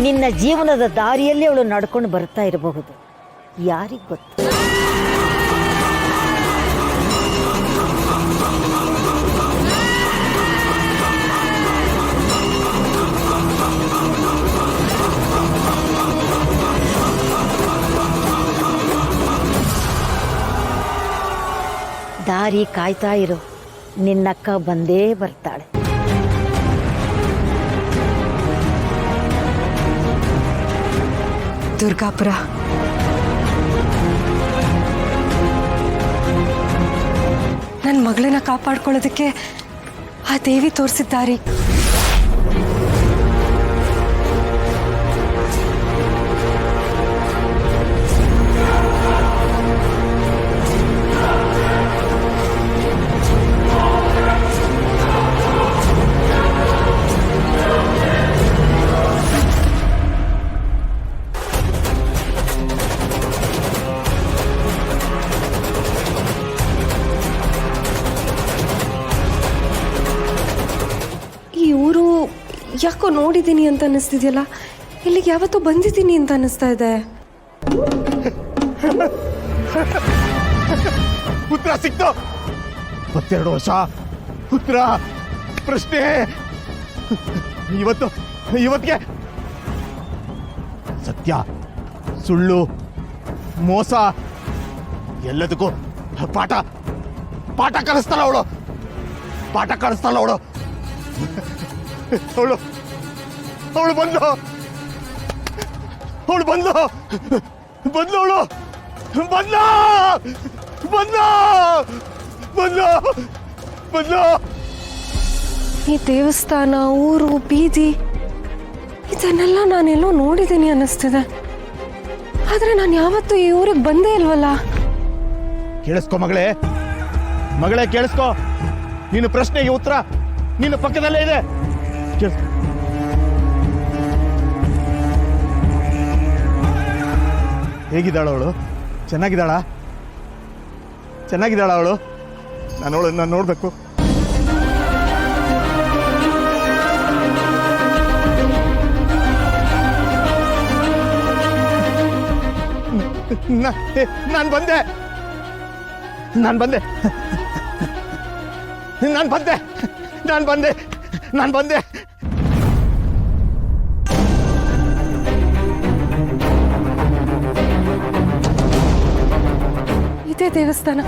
ನಿನ್ನ ಜೀವನದ ದಾರಿಯಲ್ಲಿ ಅವಳು ನಡ್ಕೊಂಡು ಬರ್ತಾ ಇರಬಹುದು, ಯಾರಿಗೆ ಗೊತ್ತು. ದಾರಿ ಕಾಯ್ತಾ ಇರು, ನಿನ್ನಕ್ಕ ಬಂದೇ ಬರ್ತಾಳೆ. ದುರ್ಗಾಪುರ ನನ್ನ ಮಗಳನ್ನ ಕಾಪಾಡ್ಕೊಳ್ಳೋದಕ್ಕೆ ಆ ದೇವಿ ತೋರಿಸಿದ್ದಾರೆ. ಯಾಕೋ ನೋಡಿದ್ದೀನಿ ಅಂತ ಅನ್ನಿಸ್ತಿದೆಯಲ್ಲ, ಇಲ್ಲಿಗೆ ಯಾವತ್ತೂ ಬಂದಿದ್ದೀನಿ ಅಂತ ಅನ್ನಿಸ್ತಾ ಇದೆ. ಉತ್ತರ ಸಿಕ್ತು. 22 ವರ್ಷ ಉತ್ತರ ಪ್ರಶ್ನೆ ಇವತ್ತಿಗೆ ಸತ್ಯ ಸುಳ್ಳು ಮೋಸ ಎಲ್ಲದಕ್ಕೂ ಪಾಠ ಕಲಿಸ್ತಾಳ ಅವಳು. ಅವಳು ಬಂದ್ಲು ಈ ದೇವಸ್ಥಾನ, ಊರು, ಬೀದಿ ಇದನ್ನೆಲ್ಲ ನಾನೆಲ್ಲೋ ನೋಡಿದ್ದೀನಿ ಅನ್ನಿಸ್ತಿದೆ. ಆದ್ರೆ ನಾನು ಯಾವತ್ತೂ ಈ ಊರಿಗೆ ಬಂದೇ ಇಲ್ವಲ್ಲ. ಕೇಳಿಸ್ಕೊ ಮಗಳೇ ಕೇಳಿಸ್ಕೊ. ನಿನ್ನ ಪ್ರಶ್ನೆಗೆ ಉತ್ತರ ನಿನ್ನ ಪಕ್ಕದಲ್ಲೇ ಇದೆ. ಹೇಗಿದ್ದಾಳ ಅವಳು? ಚೆನ್ನಾಗಿದ್ದಾಳ ಅವಳು? ನಾನು ನೋಡ್ಬೇಕು. ನಾನು ಬಂದೆ. ಇದೇ ದೇವಸ್ಥಾನ.